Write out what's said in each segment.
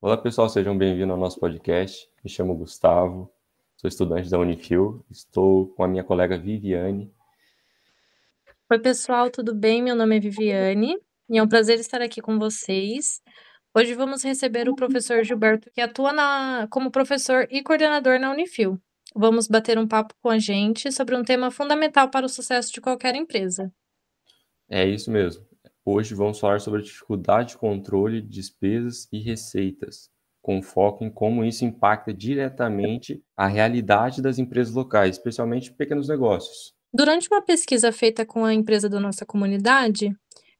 Olá, pessoal, sejam bem-vindos ao nosso podcast. Me chamo Gustavo, sou estudante da Unifil, estou com a minha colega Viviane. Oi, pessoal, tudo bem? Meu nome é Viviane e é um prazer estar aqui com vocês. Hoje vamos receber o professor Gilberto, que atua como professor e coordenador na Unifil. Vamos bater um papo com a gente sobre um tema fundamental para o sucesso de qualquer empresa. É isso mesmo. Hoje vamos falar sobre a dificuldade de controle de despesas e receitas, com foco em como isso impacta diretamente a realidade das empresas locais, especialmente pequenos negócios. Durante uma pesquisa feita com a empresa da nossa comunidade,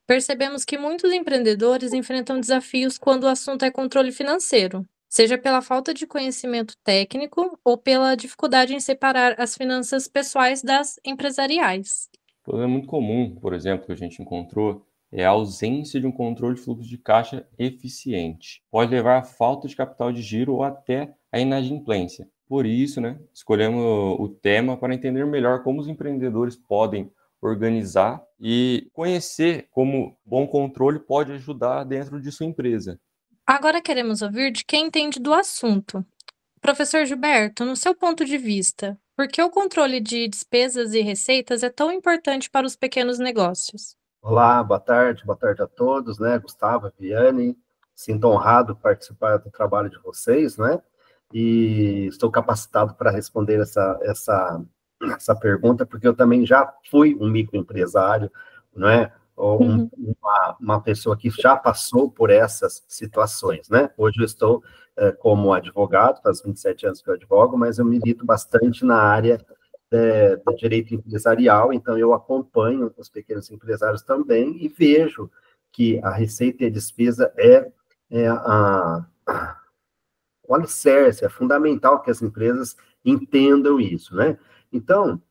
percebemos que muitos empreendedores enfrentam desafios quando o assunto é controle financeiro, seja pela falta de conhecimento técnico ou pela dificuldade em separar as finanças pessoais das empresariais. Um problema muito comum, por exemplo, que a gente encontrou é a ausência de um controle de fluxo de caixa eficiente. Pode levar à falta de capital de giro ou até à inadimplência. Por isso, escolhemos o tema para entender melhor como os empreendedores podem organizar e conhecer como bom controle pode ajudar dentro de sua empresa. Agora queremos ouvir de quem entende do assunto. Professor Gilberto, no seu ponto de vista, por que o controle de despesas e receitas é tão importante para os pequenos negócios? Olá, boa tarde a todos, né? Gustavo, Viane, sinto honrado participar do trabalho de vocês, né? E estou capacitado para responder essa pergunta, porque eu também já fui um microempresário, não é? Ou Uhum. uma pessoa que já passou por essas situações, né? Hoje eu estou como advogado, faz 27 anos que eu advogo, mas eu milito bastante na área do direito empresarial, então eu acompanho os pequenos empresários também e vejo que a receita e a despesa o alicerce, é fundamental que as empresas entendam isso, né? Então,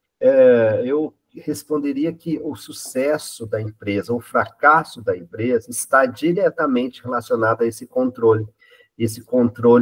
eu responderia que o sucesso da empresa, o fracasso da empresa está diretamente relacionado a esse controle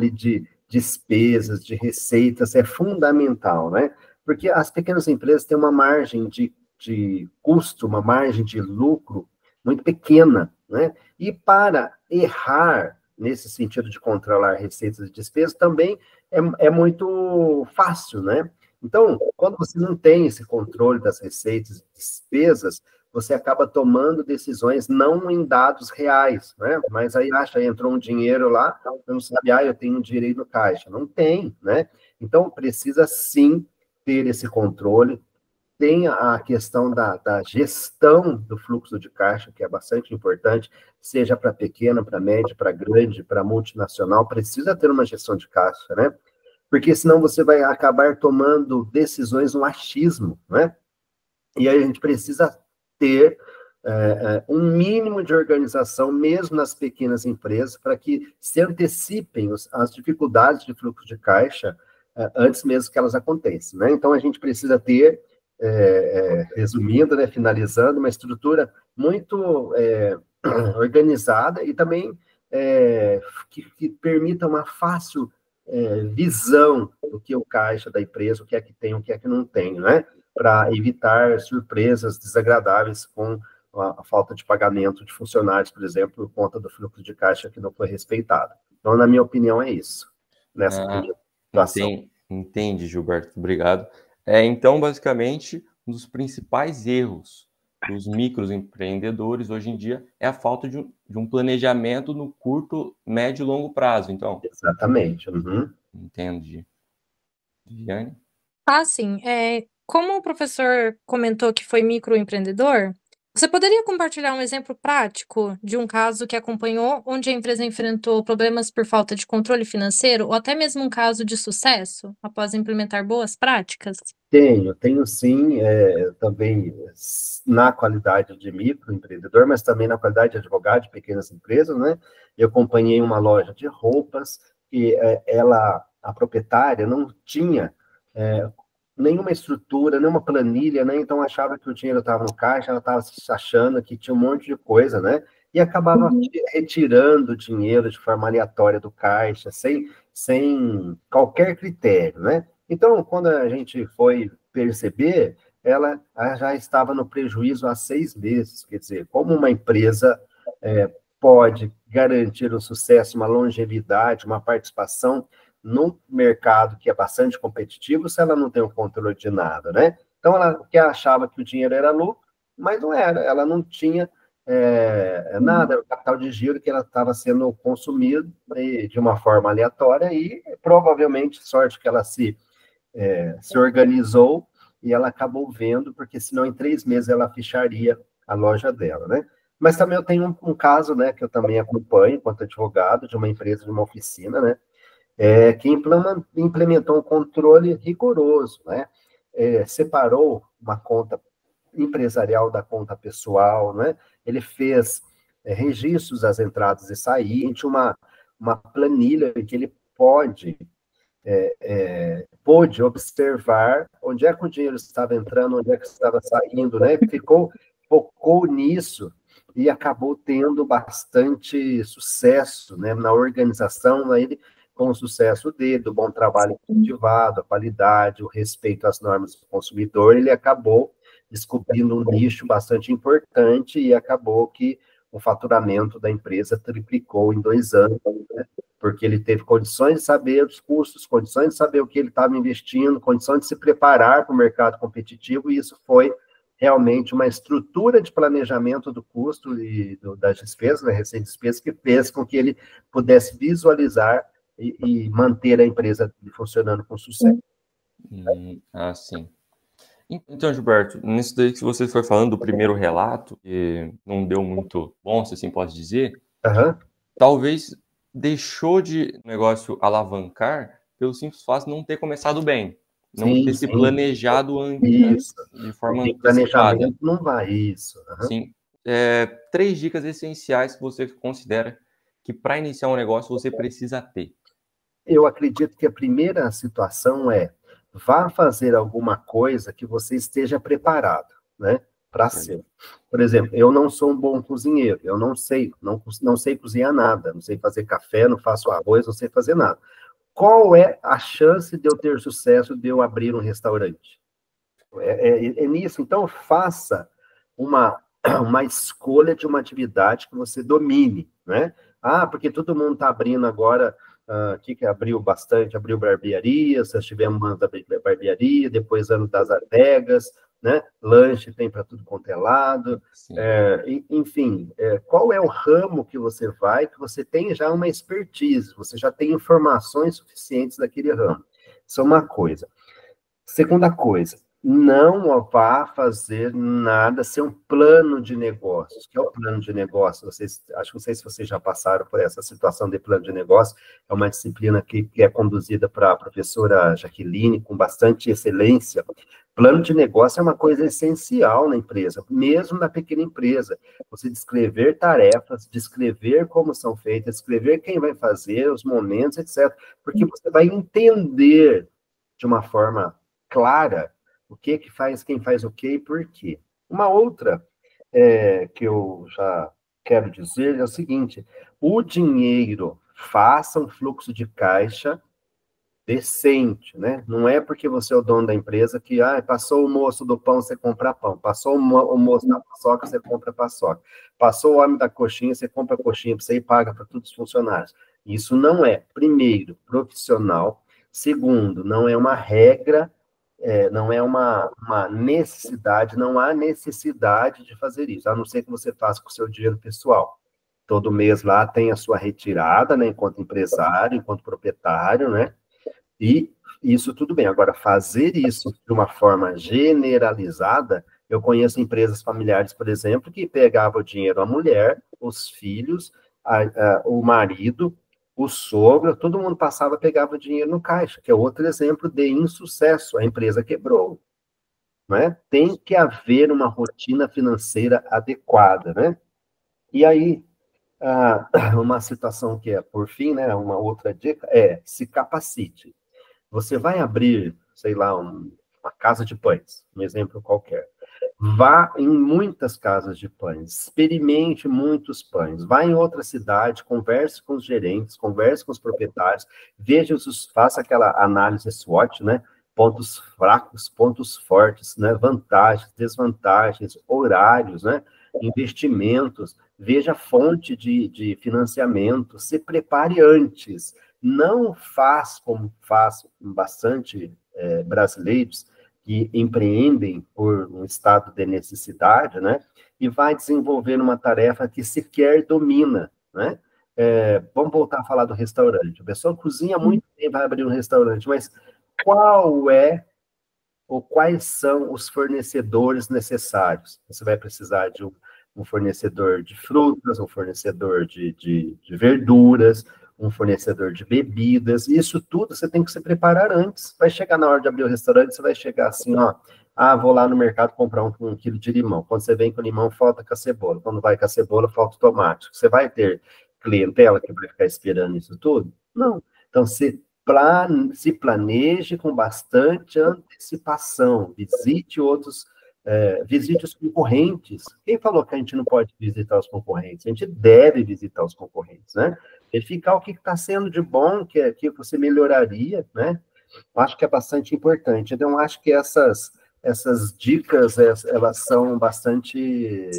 de despesas, de receitas, é fundamental, né? Porque as pequenas empresas têm uma margem de custo, uma margem de lucro muito pequena, né? E para errar nesse sentido de controlar receitas e despesas também é muito fácil, né? Então, quando você não tem esse controle das receitas e despesas, você acaba tomando decisões não em dados reais, né? Mas aí entrou um dinheiro lá, você não sabe, eu tenho um dinheiro aí no caixa. Não tem, né? Então, precisa sim ter esse controle. Tem a questão da gestão do fluxo de caixa, que é bastante importante, seja para pequena, para média, para grande, para multinacional, precisa ter uma gestão de caixa, né? Porque senão você vai acabar tomando decisões no achismo, né? E aí a gente precisa ter um mínimo de organização, mesmo nas pequenas empresas, para que se antecipem as dificuldades de fluxo de caixa antes mesmo que elas aconteçam, né? Então, a gente precisa ter, resumindo, né, finalizando, uma estrutura muito organizada e também que permita uma fácil visão do que é o caixa da empresa, o que é que tem, o que é que não tem, né? Para evitar surpresas desagradáveis com a falta de pagamento de funcionários, por exemplo, por conta do fluxo de caixa que não foi respeitado. Então, na minha opinião, é isso, nessa Ah, primeira situação. entende, Gilberto, obrigado. Então, basicamente, um dos principais erros dos microempreendedores hoje em dia é a falta de um planejamento no curto, médio e longo prazo. Então, Exatamente. Uhum. entende, Viviane? Sim. Como o professor comentou que foi microempreendedor, você poderia compartilhar um exemplo prático de um caso que acompanhou, onde a empresa enfrentou problemas por falta de controle financeiro, ou até mesmo um caso de sucesso após implementar boas práticas? Tenho sim, também na qualidade de microempreendedor, mas também na qualidade de advogado de pequenas empresas, né? Eu acompanhei uma loja de roupas e a proprietária, não tinha nenhuma estrutura, nenhuma planilha, né? Então achava que o dinheiro estava no caixa, ela estava achando que tinha um monte de coisa, né? E acabava Uhum. retirando o dinheiro de forma aleatória do caixa, sem qualquer critério, né? Então, quando a gente foi perceber, ela já estava no prejuízo há 6 meses. Quer dizer, como uma empresa pode garantir um sucesso, uma longevidade, uma participação num mercado que é bastante competitivo se ela não tem o controle de nada, né? Então, ela que achava que o dinheiro era lucro, mas não era, ela não tinha nada, era o capital de giro que ela estava sendo consumido de uma forma aleatória e provavelmente, sorte que ela se organizou e ela acabou vendo, porque senão em 3 meses ela fecharia a loja dela, né? Mas também eu tenho um caso, né, que eu também acompanho enquanto advogado de uma empresa, de uma oficina, né, que implementou um controle rigoroso, né? Separou uma conta empresarial da conta pessoal, né? Ele fez registros das entradas e saídas, uma planilha que ele pôde observar onde é que o dinheiro estava entrando, onde é que estava saindo, né? Focou nisso e acabou tendo bastante sucesso, né, na organização, né, ele, com o sucesso dele, do bom trabalho cultivado, a qualidade, o respeito às normas do consumidor, ele acabou descobrindo um nicho bastante importante e acabou que o faturamento da empresa triplicou em 2 anos, né? Porque ele teve condições de saber os custos, condições de saber o que ele estava investindo, condições de se preparar para o mercado competitivo, e isso foi realmente uma estrutura de planejamento do custo e das despesas, né, receita-despesas, que fez com que ele pudesse visualizar e manter a empresa funcionando com sucesso. Sim. Então, Gilberto, nisso daí que você foi falando do primeiro relato, que não deu muito bom, se assim pode dizer, talvez deixou de negócio alavancar pelo simples fato de não ter começado bem, não ter se planejado antes, de forma antecipada. Planejamento não vai, isso. Sim. 3 dicas essenciais que você considera que para iniciar um negócio você precisa ter. Eu acredito que a primeira situação vá fazer alguma coisa que você esteja preparado, né, para ser. Por exemplo, eu não sou um bom cozinheiro, eu não sei cozinhar nada, não sei fazer café, não faço arroz, não sei fazer nada. Qual é a chance de eu ter sucesso, de eu abrir um restaurante? É nisso. Então, faça uma escolha de uma atividade que você domine, né? Porque todo mundo está abrindo agora, aqui que abriu bastante, abriu barbearia, nós tivemos uma da barbearia, depois ano das adegas, né? Lanche tem para tudo quanto é lado, enfim, qual é o ramo que você vai, que você tem já uma expertise, você já tem informações suficientes daquele ramo. Isso é uma coisa. Segunda coisa, não vá fazer nada sem um plano de negócios. O que é o plano de negócio? Não sei se vocês já passaram por essa situação de plano de negócio, é uma disciplina que é conduzida para a professora Jaqueline, com bastante excelência. Plano de negócio é uma coisa essencial na empresa, mesmo na pequena empresa. Você descrever tarefas, descrever como são feitas, descrever quem vai fazer, os momentos, etc. Porque você vai entender de uma forma clara o que faz, quem faz o quê e por quê. Uma outra que eu já quero dizer é o seguinte: o dinheiro, faça um fluxo de caixa decente, né? Não é porque você é o dono da empresa que, passou o moço do pão, você compra pão. Passou o moço da paçoca, você compra paçoca. Passou o homem da coxinha, você compra coxinha para você e paga para todos os funcionários. Isso não é, primeiro, profissional. Segundo, não é uma regra, não é uma necessidade, não há necessidade de fazer isso, a não ser que você faça com o seu dinheiro pessoal. Todo mês lá tem a sua retirada, né, enquanto empresário, enquanto proprietário, né? E isso tudo bem. Agora, fazer isso de uma forma generalizada, eu conheço empresas familiares, por exemplo, que pegavam o dinheiro a mulher, os filhos, o marido, o sogro, todo mundo passava, pegava o dinheiro no caixa, que é outro exemplo de insucesso. A empresa quebrou, né? Tem que haver uma rotina financeira adequada, né? E aí, uma situação que por fim, né, uma outra dica se capacite. Você vai abrir, sei lá, uma casa de pães, um exemplo qualquer. Vá em muitas casas de pães, experimente muitos pães, vá em outra cidade, converse com os gerentes, converse com os proprietários, faça aquela análise SWOT, né? Pontos fracos, pontos fortes, né? Vantagens, desvantagens, horários, né? investimentos, veja a fonte de financiamento, se prepare antes. Não faz como faz bastante brasileiros que empreendem por um estado de necessidade, né? E vai desenvolver uma tarefa que sequer domina, né? Vamos voltar a falar do restaurante. A pessoa cozinha muito bem, vai abrir um restaurante, mas qual é ou quais são os fornecedores necessários? Você vai precisar de um fornecedor de frutas, um fornecedor de verduras, um fornecedor de bebidas, isso tudo você tem que se preparar antes. Vai chegar na hora de abrir o restaurante, você vai chegar assim, ó, vou lá no mercado comprar um quilo de limão. Quando você vem com o limão, falta com a cebola. Quando vai com a cebola, falta o tomate. Você vai ter clientela que vai ficar esperando isso tudo? Não. Então, se planeje com bastante antecipação, visite os concorrentes. Quem falou que a gente não pode visitar os concorrentes? A gente deve visitar os concorrentes, né? Verificar o que está sendo de bom, que você melhoraria, né? Eu acho que é bastante importante. Então, eu acho que essas dicas, elas são bastante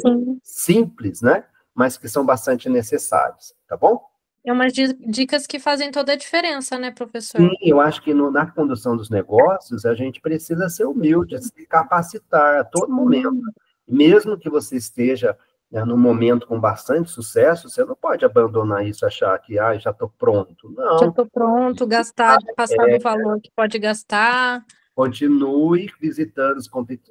simples, né? Mas que são bastante necessárias, tá bom? É umas dicas que fazem toda a diferença, né, professor? Sim, eu acho que na condução dos negócios, a gente precisa ser humilde, se capacitar a todo momento. Mesmo que você esteja num momento com bastante sucesso, você não pode abandonar isso, achar que, já estou pronto. Não. Já estou pronto, gastar, passar do valor que pode gastar. Continue visitando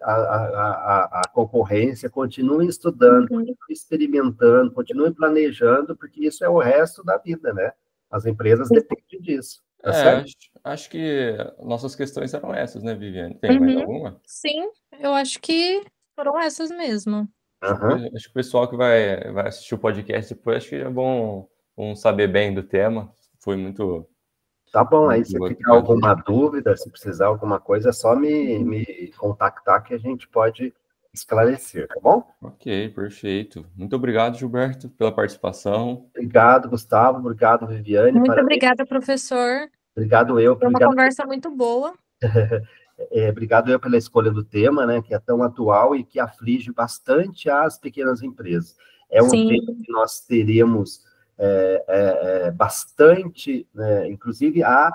a concorrência, continue estudando, continue experimentando, continue planejando, porque isso é o resto da vida, né? As empresas dependem disso. Tá certo? Acho que nossas questões eram essas, né, Viviane? Tem mais alguma? Sim, eu acho que foram essas mesmo. Acho que o pessoal que vai assistir o podcast depois, acho que é bom saber bem do tema. Foi muito... Tá bom, aí se ficar alguma dúvida, se precisar alguma coisa, é só me contactar que a gente pode esclarecer, tá bom? Ok, perfeito. Muito obrigado, Gilberto, pela participação. Obrigado, Gustavo. Obrigado, Viviane. Muito obrigada, professor. Obrigado eu. Foi uma conversa muito boa. Obrigado eu pela escolha do tema, né, que é tão atual e que aflige bastante as pequenas empresas. É um tema que nós teremos bastante, né, inclusive há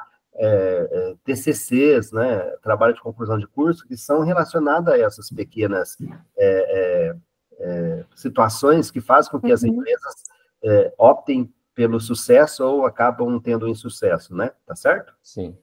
TCCs, né, trabalho de conclusão de curso, que são relacionados a essas pequenas situações que fazem com que as empresas optem pelo sucesso ou acabam tendo insucesso, né? Tá certo? Sim.